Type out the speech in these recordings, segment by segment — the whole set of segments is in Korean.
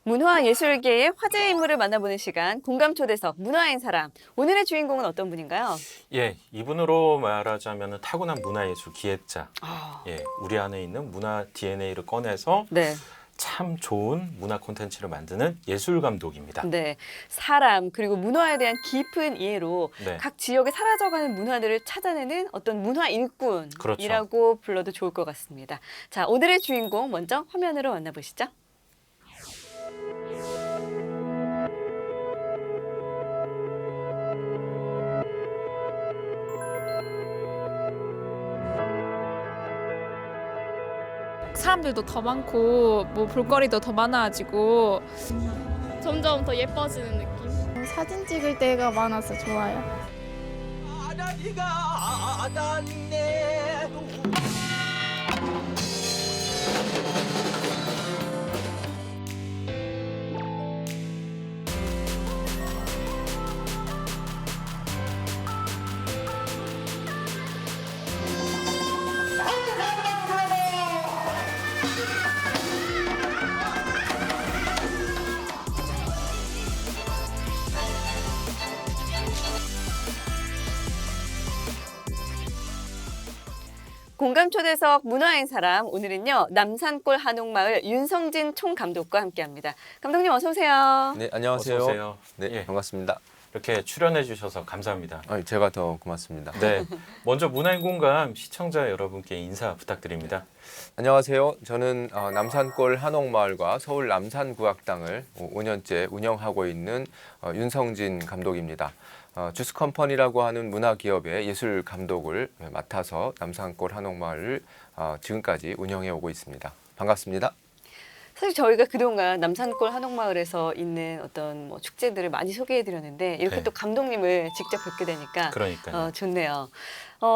문화예술계의 화제 인물을 만나보는 시간, 공감초대석 문화인 사람. 오늘의 주인공은 어떤 분인가요? 예, 이분으로 말하자면 타고난 문화예술 기획자. 아, 예, 우리 안에 있는 문화 DNA를 꺼내서 네. 참 좋은 문화 콘텐츠를 만드는 예술 감독입니다. 네. 사람, 그리고 문화에 대한 깊은 이해로 네. 각 지역에 사라져가는 문화들을 찾아내는 어떤 문화 일꾼이라고 그렇죠. 불러도 좋을 것 같습니다. 자, 오늘의 주인공 먼저 화면으로 만나보시죠. 사람들도 더 많고 뭐 볼거리도 더 많아지고 점점 더 예뻐지는 느낌? 사진 찍을 때가 많아서 좋아요. 공감초대석 문화인 사람, 오늘은요 남산골 한옥마을 윤성진 총감독과 함께합니다. 감독님 어서 오세요. 네, 안녕하세요. 어서 오세요. 네, 예. 반갑습니다. 이렇게 출연해 주셔서 감사합니다. 제가 더 고맙습니다. 네, 먼저 문화인 공감 시청자 여러분께 인사 부탁드립니다. 안녕하세요. 저는 남산골 한옥마을과 서울 남산국악당을 5년째 운영하고 있는 윤성진 감독입니다. 주스컴퍼니라고 하는 문화기업의 예술 감독을 맡아서 남산골 한옥마을을 지금까지 운영해 오고 있습니다. 반갑습니다. 사실 저희가 그동안 남산골 한옥마을에서 있는 어떤 뭐 축제들을 많이 소개해드렸는데 이렇게 네. 또 감독님을 직접 뵙게 되니까 그러니까요. 좋네요.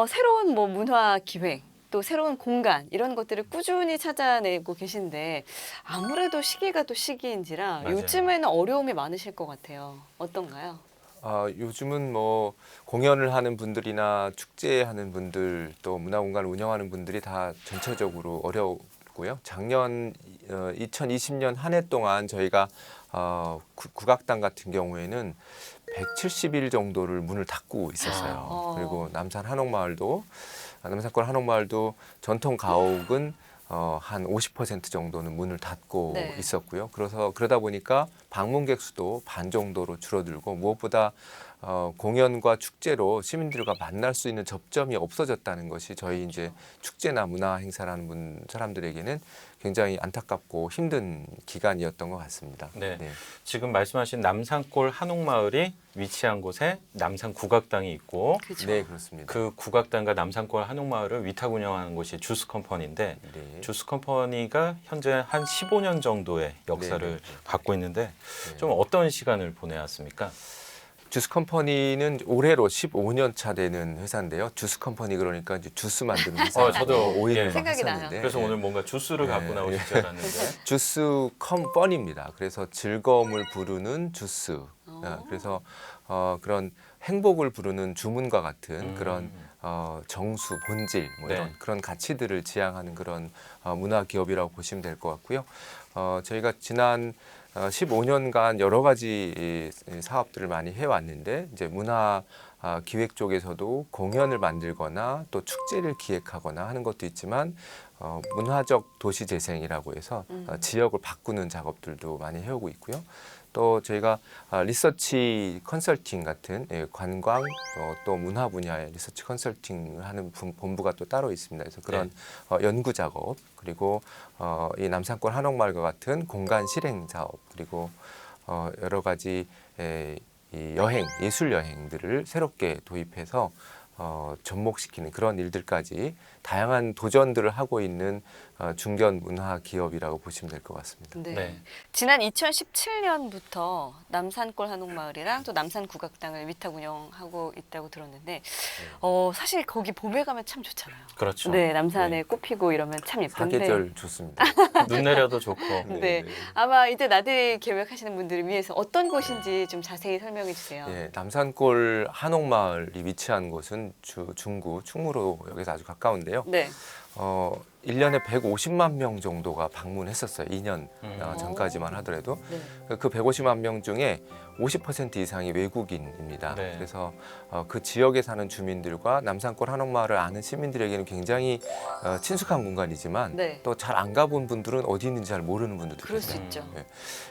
새로운 뭐 문화 기획 또 새로운 공간 이런 것들을 꾸준히 찾아내고 계신데 아무래도 시기가 또 시기인지라 맞아요. 요즘에는 어려움이 많으실 것 같아요. 어떤가요? 요즘은 뭐 공연을 하는 분들이나 축제하는 분들 또 문화공간을 운영하는 분들이 다 전체적으로 어려웠고요. 작년 2020년 한 해 동안 저희가 국악당 같은 경우에는 170일 정도를 문을 닫고 있었어요. 그리고 남산골 한옥마을도 전통 가옥은 한 50% 정도는 문을 닫고 네. 있었고요. 그러다 보니까 방문객 수도 반 정도로 줄어들고 무엇보다 공연과 축제로 시민들과 만날 수 있는 접점이 없어졌다는 것이 저희 이제 축제나 문화 행사라는 사람들에게는 굉장히 안타깝고 힘든 기간이었던 것 같습니다. 네. 지금 말씀하신 남산골 한옥마을이 위치한 곳에 남산국악당이 있고 그죠? 네, 그렇습니다. 그 국악당과 남산골 한옥마을을 위탁 운영하는 곳이 주스컴퍼니인데 네. 주스컴퍼니가 현재 한 15년 정도의 역사를 네, 네. 갖고 있는데 네. 좀 어떤 시간을 보내왔습니까? 주스컴퍼니는 올해로 15년 차 되는 회사인데요. 주스컴퍼니 그러니까 이제 주스 만드는 회사. 저도 오일을 예. 막 생각이 나요. 했었는데. 그래서 예. 오늘 뭔가 주스를 네. 갖고 나오실 줄 알았는데 주스 컴퍼니입니다. 그래서 즐거움을 부르는 주스. 그래서 그런 행복을 부르는 주문과 같은 그런 정수, 본질 뭐 네. 이런 그런 가치들을 지향하는 그런 문화 기업이라고 보시면 될 것 같고요. 저희가 지난 15년간 여러 가지 이 사업들을 많이 해왔는데 이제 문화 기획 쪽에서도 공연을 만들거나 또 축제를 기획하거나 하는 것도 있지만 문화적 도시 재생이라고 해서 지역을 바꾸는 작업들도 많이 해오고 있고요. 또 저희가 리서치 컨설팅 같은 관광 또 문화 분야의 리서치 컨설팅을 하는 본부가 또 따로 있습니다. 그래서 그런 연구 작업 그리고 이 남산골 한옥마을과 같은 공간 실행 사업 그리고 여러 가지 이 여행 예술 여행들을 새롭게 도입해서 접목시키는 그런 일들까지 다양한 도전들을 하고 있는 중견 문화 기업이라고 보시면 될 것 같습니다. 네. 네. 지난 2017년부터 남산골 한옥마을이랑 또 남산국악당을 위탁 운영하고 있다고 들었는데 사실 거기 봄에 가면 참 좋잖아요. 그렇죠. 네, 남산에 꽃 피고 이러면 참 예쁜데. 사계절 좋습니다. 눈 내려도 좋고 네. 아마 이제 나들이 계획하시는 분들을 위해서 어떤 곳인지 좀 자세히 설명해 주세요. 예, 남산골 한옥마을이 위치한 곳은 중구 충무로역에서 아주 가까운데요. 네. 1년에 150만 명 정도가 방문했었어요. 2년 음. 전까지만 하더라도. 네. 그 150만 명 중에 50% 이상이 외국인입니다. 네. 그래서 그 지역에 사는 주민들과 남산골 한옥마을을 아는 시민들에게는 굉장히 친숙한 공간이지만 네. 또 잘 안 가본 분들은 어디 있는지 잘 모르는 분들도 그럴 수 계세요. 있죠. 네.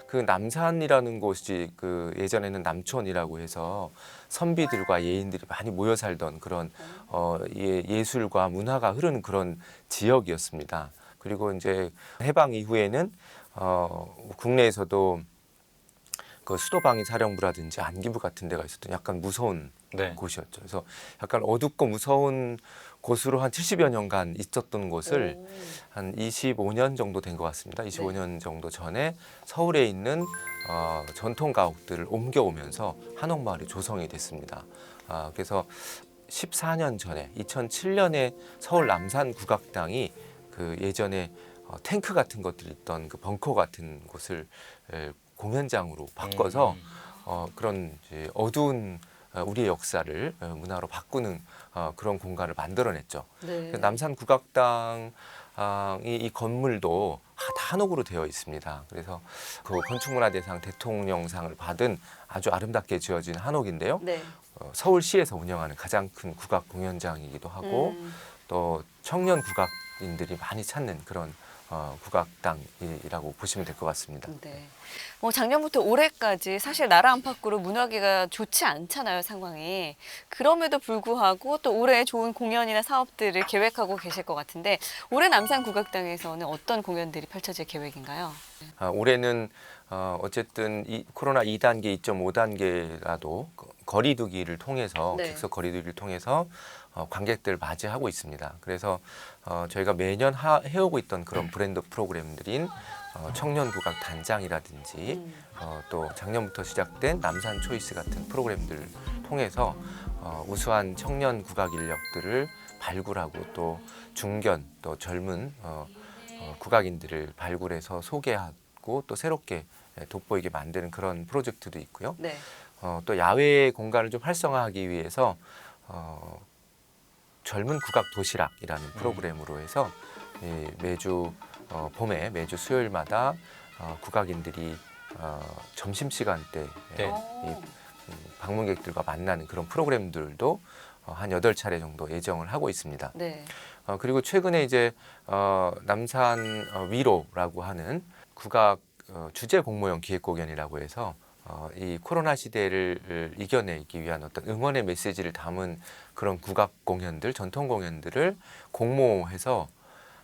그 남산이라는 곳이 그 예전에는 남촌이라고 해서 선비들과 예인들이 많이 모여 살던 그런 예술과 문화가 흐르는 그런 지역이었습니다. 그리고 이제 해방 이후에는 국내에서도 그 수도방위 사령부라든지 안기부 같은 데가 있었던 약간 무서운 네. 곳이었죠. 그래서 약간 어둡고 무서운 곳으로 한 70여 년간 있었던 곳을 오. 한 25년 정도 된 것 같습니다. 25년 정도 전에 서울에 있는 전통 가옥들을 옮겨오면서 한옥마을이 조성이 됐습니다. 그래서 14년 전에 2007년에 서울 남산 국악당이 그 예전에 탱크 같은 것들이 있던 그 벙커 같은 곳을 공연장으로 바꿔서 그런 이제 어두운 우리의 역사를 문화로 바꾸는 그런 공간을 만들어냈죠. 네. 남산 국악당이 이 건물도 다 한옥으로 되어 있습니다. 그래서 그 건축문화대상 대통령상을 받은 아주 아름답게 지어진 한옥인데요. 네. 서울시에서 운영하는 가장 큰 국악 공연장이기도 하고 또 청년 국악인들이 많이 찾는 그런 국악당이라고 보시면 될 것 같습니다. 네. 작년부터 올해까지 사실 나라 안팎으로 문화계가 좋지 않잖아요, 상황이. 그럼에도 불구하고 또 올해 좋은 공연이나 사업들을 계획하고 계실 것 같은데 올해 남산국악당에서는 어떤 공연들이 펼쳐질 계획인가요? 올해는 어쨌든 코로나 2단계, 2.5단계라도 거리두기를 통해서 네. 객석 거리두기를 통해서 관객들을 맞이하고 있습니다. 그래서 저희가 매년 해오고 있던 그런 브랜드 프로그램들인 청년 국악 단장이라든지 또 작년부터 시작된 남산 초이스 같은 프로그램들을 통해서 우수한 청년 국악 인력들을 발굴하고 또 중견 또 젊은 국악인들을 발굴해서 소개하고 또 새롭게 돋보이게 만드는 그런 프로젝트도 있고요. 네. 또 야외 공간을 좀 활성화하기 위해서 젊은 국악 도시락이라는 프로그램으로 해서 매주 봄에 매주 수요일마다 국악인들이 점심시간대 네. 방문객들과 만나는 그런 프로그램들도 한 8차례 정도 예정을 하고 있습니다. 네. 그리고 최근에 이제 남산 위로라고 하는 국악 주제 공모형 기획 공연이라고 해서 이 코로나 시대를 이겨내기 위한 어떤 응원의 메시지를 담은 그런 국악 공연들, 전통 공연들을 공모해서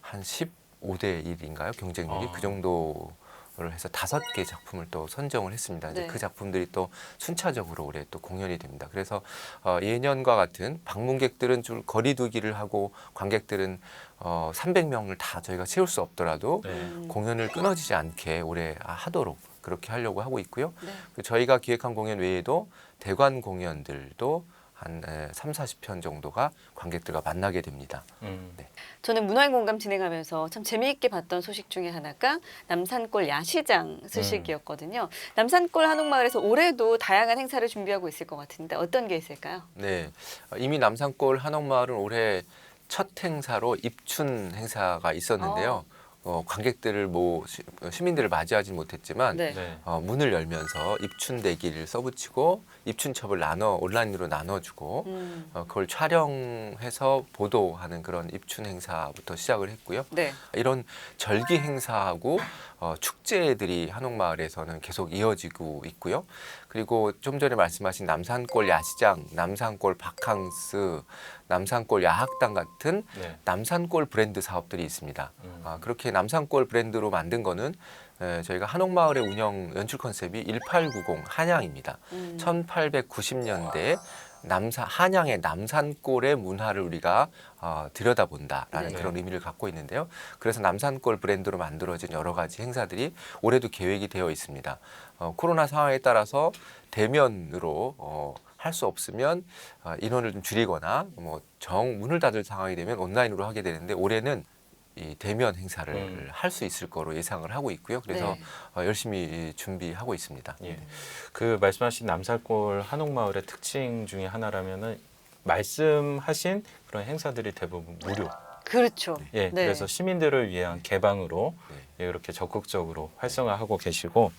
한 15대 1인가요? 경쟁률이 그 정도를 해서 5개 작품을 또 선정을 했습니다. 이제 네. 그 작품들이 또 순차적으로 올해 또 공연이 됩니다. 그래서 예년과 같은 방문객들은 좀 거리두기를 하고 관객들은 300명을 다 저희가 채울 수 없더라도 네. 공연을 끊어지지 않게 올해 하도록 그렇게 하려고 하고 있고요. 네. 저희가 기획한 공연 외에도 대관 공연들도 한 30-40편 정도가 관객들과 만나게 됩니다. 네. 저는 문화의 공감 진행하면서 참 재미있게 봤던 소식 중에 하나가 남산골 야시장 소식이었거든요. 남산골 한옥마을에서 올해도 다양한 행사를 준비하고 있을 것 같은데 어떤 게 있을까요? 네, 이미 남산골 한옥마을은 올해 첫 행사로 입춘 행사가 있었는데요. 관객들을 시민들을 맞이하지 못했지만 네. 네. 문을 열면서 입춘 대기를 써붙이고 입춘첩을 온라인으로 나눠주고 그걸 촬영해서 보도하는 그런 입춘 행사부터 시작을 했고요. 네. 이런 절기 행사하고 축제들이 한옥마을에서는 계속 이어지고 있고요. 그리고 좀 전에 말씀하신 남산골 야시장, 남산골 바캉스, 남산골 야학당 같은 네. 남산골 브랜드 사업들이 있습니다. 그렇게 남산골 브랜드로 만든 거는 저희가 한옥마을의 운영 연출 컨셉이 1890 한양입니다. 1890년대 한양의 남산골의 문화를 우리가 들여다본다라는 네. 그런 의미를 갖고 있는데요. 그래서 남산골 브랜드로 만들어진 여러 가지 행사들이 올해도 계획이 되어 있습니다. 코로나 상황에 따라서 대면으로 할 수 없으면 인원을 좀 줄이거나 문을 닫을 상황이 되면 온라인으로 하게 되는데 올해는 이 대면 행사를 할 수 있을 거로 예상을 하고 있고요. 그래서 네. 열심히 준비하고 있습니다. 예. 그 말씀하신 남산골 한옥마을의 특징 중에 하나라면은 말씀하신 그런 행사들이 대부분 무료. 그렇죠. 예, 네. 그래서 시민들을 위한 개방으로 네. 예, 이렇게 적극적으로 활성화하고 계시고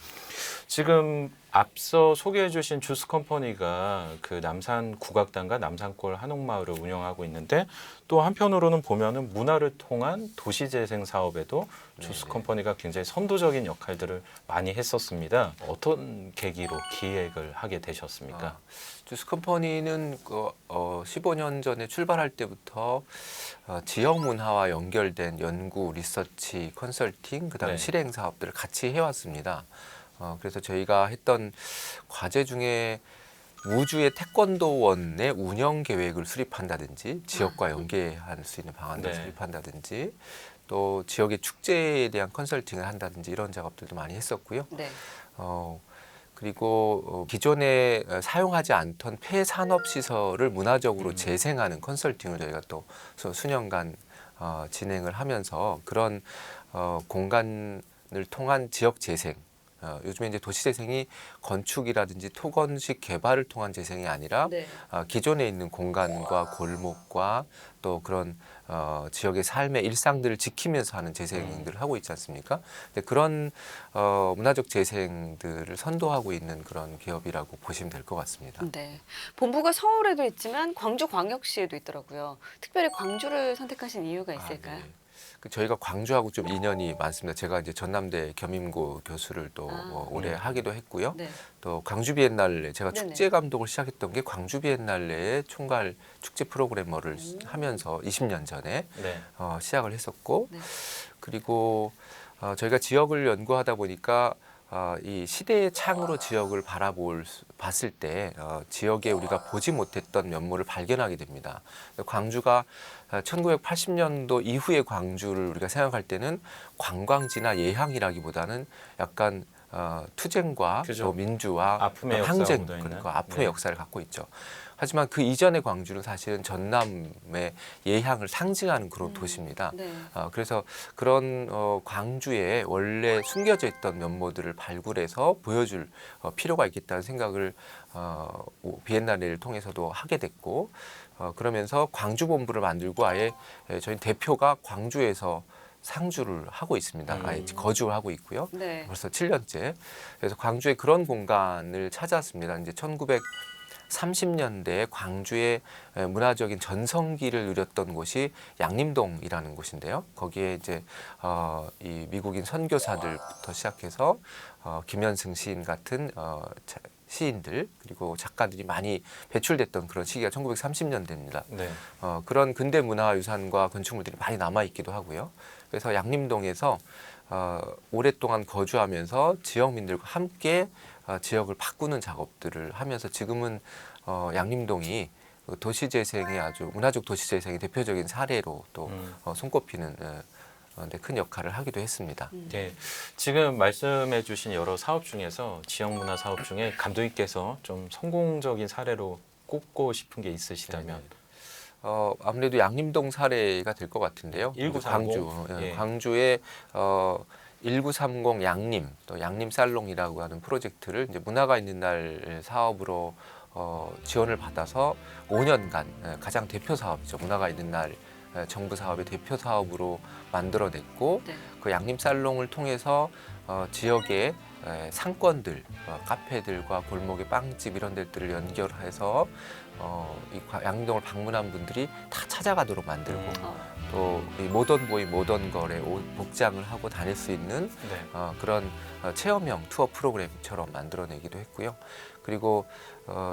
지금 앞서 소개해 주신 주스 컴퍼니가 그 남산 국악단과 남산골 한옥마을을 운영하고 있는데 또 한편으로는 보면은 문화를 통한 도시재생 사업에도 주스 네네. 컴퍼니가 굉장히 선도적인 역할들을 많이 했었습니다. 어떤 계기로 기획을 하게 되셨습니까? 주스 컴퍼니는 15년 전에 출발할 때부터 지역 문화와 연결된 연구, 리서치, 컨설팅, 그다음에 네. 실행 사업들을 같이 해왔습니다. 그래서 저희가 했던 과제 중에 우주의 태권도원의 운영 계획을 수립한다든지 지역과 연계할 수 있는 방안을 네. 수립한다든지 또 지역의 축제에 대한 컨설팅을 한다든지 이런 작업들도 많이 했었고요. 네. 그리고 기존에 사용하지 않던 폐산업 시설을 문화적으로 재생하는 컨설팅을 저희가 또 수년간 진행을 하면서 그런 공간을 통한 지역 재생, 요즘에 이제 도시 재생이 건축이라든지 토건식 개발을 통한 재생이 아니라 네. 기존에 있는 공간과 골목과 또 그런 지역의 삶의 일상들을 지키면서 하는 재생들을 하고 있지 않습니까? 근데 그런 문화적 재생들을 선도하고 있는 그런 기업이라고 보시면 될 것 같습니다. 네. 본부가 서울에도 있지만 광주광역시에도 있더라고요. 특별히 광주를 선택하신 이유가 있을까요? 네. 저희가 광주하고 좀 인연이 많습니다. 제가 이제 전남대 겸임고 교수를 또 오래 하기도 했고요. 네. 또 광주 비엔날레 제가 네네. 축제 감독을 시작했던 게 광주 비엔날레의 총괄 축제 프로그래머를 하면서 20년 전에 네. 시작을 했었고 네. 그리고 저희가 지역을 연구하다 보니까 이 시대의 창으로 지역을 봤을 때 지역에 우리가 보지 못했던 면모를 발견하게 됩니다. 광주가 1980년도 이후의 광주를 우리가 생각할 때는 관광지나 예향이라기보다는 약간 투쟁과 그죠. 또 민주화, 아픔의 역사가 항쟁, 묻어있는. 그러니까 아픔의 네. 역사를 갖고 있죠. 하지만 그 이전의 광주는 사실은 전남의 예향을 상징하는 그런 도시입니다. 네. 그래서 그런 광주에 원래 숨겨져 있던 면모들을 발굴해서 보여줄 필요가 있겠다는 생각을 비엔날레를 통해서도 하게 됐고 그러면서 광주 본부를 만들고 아예 저희 대표가 광주에서 상주를 하고 있습니다. 아예 거주를 하고 있고요. 네. 벌써 7년째. 그래서 광주에 그런 공간을 찾았습니다. 이제 1930년대 광주의 문화적인 전성기를 누렸던 곳이 양림동이라는 곳인데요. 거기에 이제 이 미국인 선교사들부터 시작해서 김현승 시인 같은 시인들 그리고 작가들이 많이 배출됐던 그런 시기가 1930년대입니다. 네. 그런 근대 문화유산과 건축물들이 많이 남아 있기도 하고요. 그래서 양림동에서 오랫동안 거주하면서 지역민들과 함께 지역을 바꾸는 작업들을 하면서 지금은 양림동이 도시재생의 아주 문화적 도시재생의 대표적인 사례로 또 손꼽히는 큰 역할을 하기도 했습니다. 네, 지금 말씀해 주신 여러 사업 중에서 지역문화 사업 중에 감독님께서 좀 성공적인 사례로 꼽고 싶은 게 있으시다면 아무래도 양림동 사례가 될 것 같은데요. 1930. 예. 광주의 1930 양림 또 양림 살롱이라고 하는 프로젝트를 이제 문화가 있는 날 사업으로 지원을 받아서 5년간 가장 대표 사업이죠. 문화가 있는 날 정부 사업의 대표 사업으로 만들어냈고 네. 그 양림 살롱을 통해서 지역의 상권들, 카페들과 골목의 빵집 이런 데들을 연결해서 이 양림동을 방문한 분들이 다 찾아가도록 만들고 또 이 모던 보이 모던 걸에 복장을 하고 다닐 수 있는 네. 그런 체험형 투어 프로그램처럼 만들어내기도 했고요. 그리고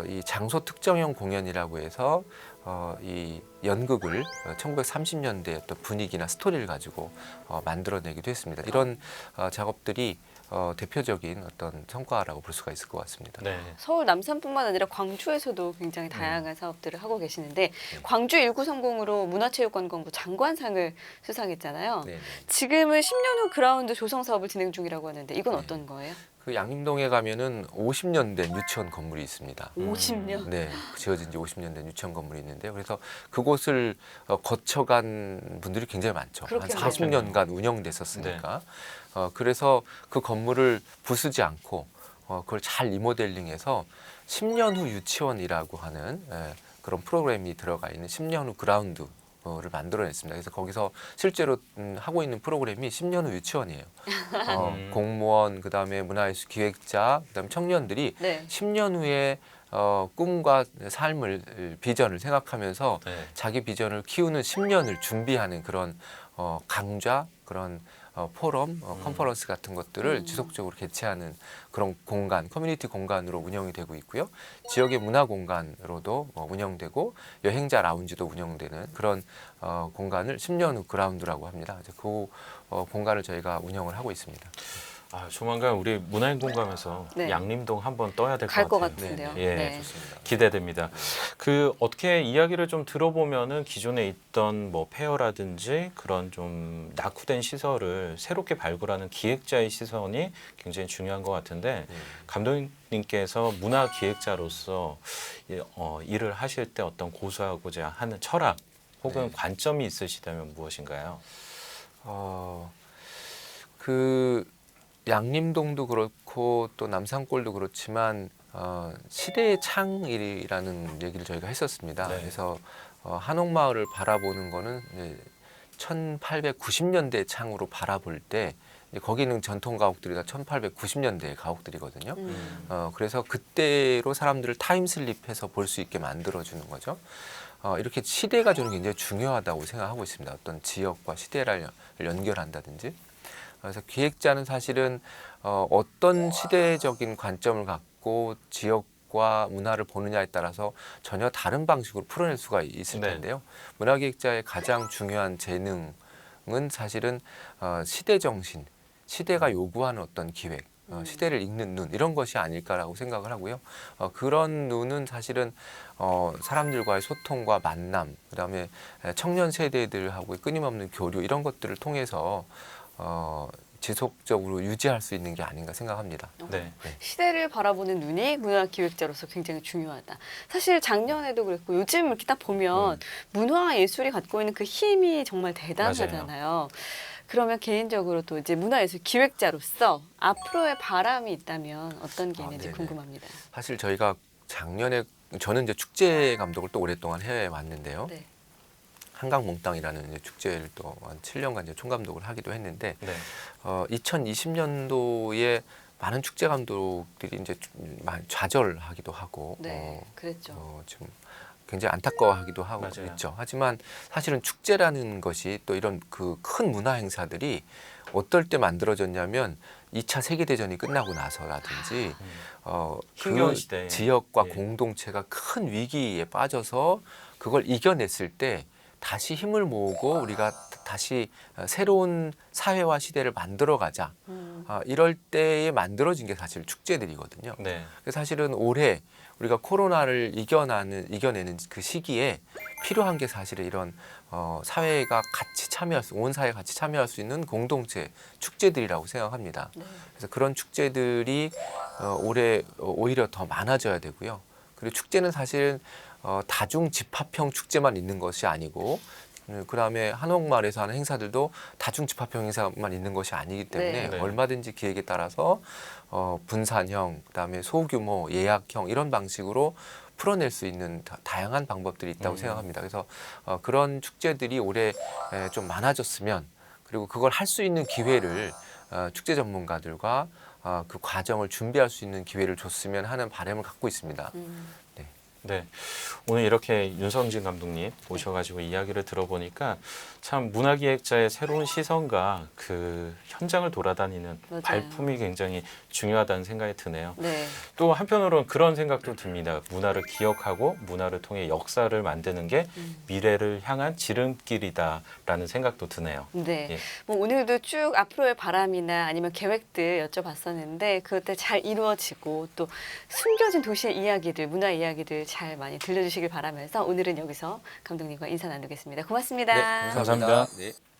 이 장소 특정형 공연이라고 해서 이 연극을 1930년대 어떤 분위기나 스토리를 가지고 만들어내기도 했습니다. 이런 작업들이 대표적인 어떤 성과라고 볼 수가 있을 것 같습니다. 네. 서울 남산뿐만 아니라 광주에서도 굉장히 다양한 사업들을 하고 계시는데 광주 1930으로 문화체육관광부 장관상을 수상했잖아요. 네. 지금은 10년 후 그라운드 조성 사업을 진행 중이라고 하는데 이건 네. 어떤 거예요? 그 양림동에 가면은 50년 된 유치원 건물이 있습니다. 50년? 네, 지어진 지 50년 된 유치원 건물이 있는데요. 그래서 그곳을 거쳐간 분들이 굉장히 많죠. 한 그렇겠네요. 40년간 운영됐었으니까. 그래서 그 건물을 부수지 않고 그걸 잘 리모델링해서 10년 후 유치원이라고 하는 그런 프로그램이 들어가 있는 10년 후 그라운드 를 만들어냈습니다. 그래서 거기서 실제로 하고 있는 프로그램이 10년 후 유치원이에요. 공무원, 그다음에 문화예술 기획자, 그다음에 청년들이 네. 10년 후에 꿈과 삶을 비전을 생각하면서 네. 자기 비전을 키우는 10년을 준비하는 그런 강좌, 그런 포럼, 컨퍼런스 같은 것들을 지속적으로 개최하는 그런 공간, 커뮤니티 공간으로 운영이 되고 있고요. 지역의 문화 공간으로도 운영되고 여행자 라운지도 운영되는 그런 공간을 10년 후 그라운드라고 합니다. 그래서 그 공간을 저희가 운영을 하고 있습니다. 아, 조만간 우리 문화인 공감에서 네. 양림동 한번 떠야 될 갈 것 것 같아요. 같은데요. 예. 네. 좋습니다. 기대됩니다. 그 어떻게 이야기를 좀 들어보면은 기존에 있던 뭐 폐허라든지 그런 좀 낙후된 시설을 새롭게 발굴하는 기획자의 시선이 굉장히 중요한 것 같은데 감독님께서 문화 기획자로서 일을 하실 때 어떤 고수하고자 하는 철학 혹은 네. 관점이 있으시다면 무엇인가요? 그 양림동도 그렇고 또 남산골도 그렇지만 시대의 창이라는 얘기를 저희가 했었습니다. 네. 그래서 한옥마을을 바라보는 거는 1890년대 창으로 바라볼 때 거기는 전통 가옥들이 다 1890년대 가옥들이거든요. 그래서 그때로 사람들을 타임슬립해서 볼 수 있게 만들어주는 거죠. 이렇게 시대가 저는 굉장히 중요하다고 생각하고 있습니다. 어떤 지역과 시대를 연결한다든지. 그래서 기획자는 사실은 어떤 시대적인 관점을 갖고 지역과 문화를 보느냐에 따라서 전혀 다른 방식으로 풀어낼 수가 있을 네. 텐데요. 문화기획자의 가장 중요한 재능은 사실은 시대 정신, 시대가 요구하는 어떤 기획, 시대를 읽는 눈 이런 것이 아닐까라고 생각을 하고요. 그런 눈은 사실은 사람들과의 소통과 만남, 그다음에 청년 세대들하고의 끊임없는 교류 이런 것들을 통해서 지속적으로 유지할 수 있는 게 아닌가 생각합니다. 네. 시대를 바라보는 눈이 문화 기획자로서 굉장히 중요하다. 사실 작년에도 그랬고 요즘 이렇게 딱 보면 문화 예술이 갖고 있는 그 힘이 정말 대단하잖아요. 그러면 개인적으로 또 이제 문화예술 기획자로서 앞으로의 바람이 있다면 어떤 게 있는지 네네. 궁금합니다. 사실 저희가 작년에 저는 이제 축제 감독을 또 오랫동안 해 왔는데요. 네. 한강몽땅이라는 이제 축제를 또 한 7년간 이제 총감독을 하기도 했는데 네. 2020년도에 많은 축제 감독들이 이제 많이 좌절하기도 하고 네, 그랬죠. 지금 굉장히 안타까워하기도 하고 맞아요. 있죠. 하지만 사실은 축제라는 것이 또 이런 그 큰 문화 행사들이 어떨 때 만들어졌냐면 2차 세계대전이 끝나고 나서라든지 힘겨운 그 시대에. 지역과 예. 공동체가 큰 위기에 빠져서 그걸 이겨냈을 때 다시 힘을 모으고 우리가 다시 새로운 사회와 시대를 만들어가자. 이럴 때에 만들어진 게 사실 축제들이거든요. 네. 그래서 사실은 올해 우리가 코로나를 이겨내는 그 시기에 필요한 게 사실은 이런 사회가 같이 참여할 수, 온 사회가 같이 참여할 수 있는 공동체 축제들이라고 생각합니다. 네. 그래서 그런 축제들이 올해 오히려 더 많아져야 되고요. 그리고 축제는 사실 다중 집합형 축제만 있는 것이 아니고 그다음에 한옥마을에서 하는 행사들도 다중 집합형 행사만 있는 것이 아니기 때문에 네. 얼마든지 기획에 따라서 분산형, 그다음에 소규모, 예약형 이런 방식으로 풀어낼 수 있는 다양한 방법들이 있다고 생각합니다. 그래서 그런 축제들이 올해 좀 많아졌으면 그리고 그걸 할 수 있는 기회를 축제 전문가들과 그 과정을 준비할 수 있는 기회를 줬으면 하는 바람을 갖고 있습니다. 네, 오늘 이렇게 윤성진 감독님 오셔가지고 이야기를 들어보니까 참 문화기획자의 새로운 시선과 그 현장을 돌아다니는 맞아요. 발품이 굉장히 중요하다는 생각이 드네요. 네. 또 한편으로는 그런 생각도 듭니다. 문화를 기억하고 문화를 통해 역사를 만드는 게 미래를 향한 지름길이다라는 생각도 드네요. 네. 예. 뭐 오늘도 쭉 앞으로의 바람이나 아니면 계획들 여쭤봤었는데 그것들 잘 이루어지고 또 숨겨진 도시의 이야기들, 문화 이야기들 잘 많이 들려주시길 바라면서 오늘은 여기서 감독님과 인사 나누겠습니다. 고맙습니다. 감사합니다. 네.